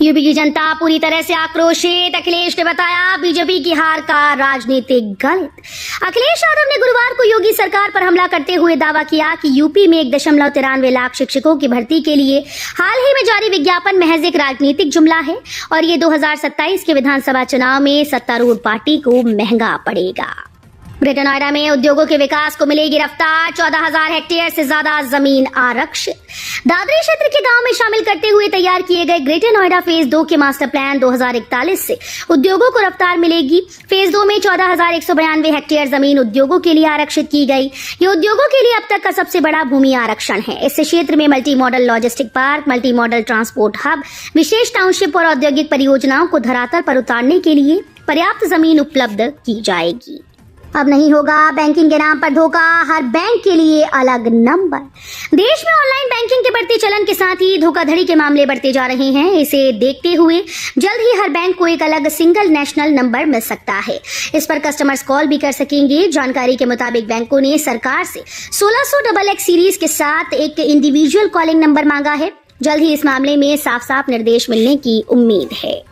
UP की जनता पूरी तरह से आक्रोशित। अखिलेश ने बताया बीजेपी की हार का राजनीतिक गणित। अखिलेश यादव ने गुरुवार को योगी सरकार पर हमला करते हुए दावा किया कि यूपी में 1.93 लाख शिक्षकों की भर्ती के लिए हाल ही में जारी विज्ञापन महज एक राजनीतिक जुमला है और ये 2027 के विधानसभा चुनाव में सत्तारूढ़ पार्टी को महंगा पड़ेगा। ग्रेटर नोएडा में उद्योगों के विकास को मिलेगी रफ्तार। 14,000 हेक्टेयर से ज्यादा जमीन आरक्षित। दादरी क्षेत्र के गांव में शामिल करते हुए तैयार किए गए ग्रेटर नोएडा फेज 2 के मास्टर प्लान 2041 से उद्योगों को रफ्तार मिलेगी। फेज 2 में 14,192 हेक्टेयर जमीन उद्योगों के लिए आरक्षित की गई। ये उद्योगों के लिए अब तक का सबसे बड़ा भूमि आरक्षण है। इससे क्षेत्र में multi modal logistic park, multi modal transport hub, विशेष टाउनशिप और औद्योगिक परियोजनाओं को धरातल पर उतारने के लिए पर्याप्त जमीन उपलब्ध की जाएगी। अब नहीं होगा बैंकिंग के नाम पर धोखा, हर बैंक के लिए अलग नंबर। देश में ऑनलाइन बैंकिंग के बढ़ते चलन के साथ ही धोखाधड़ी के मामले बढ़ते जा रहे हैं। इसे देखते हुए जल्द ही हर बैंक को एक अलग सिंगल नेशनल नंबर मिल सकता है। इस पर कस्टमर्स कॉल भी कर सकेंगे। जानकारी के मुताबिक बैंकों ने सरकार से 1600XX सीरीज के साथ एक इंडिविजुअल कॉलिंग नंबर मांगा है। जल्द ही इस मामले में साफ साफ निर्देश मिलने की उम्मीद है।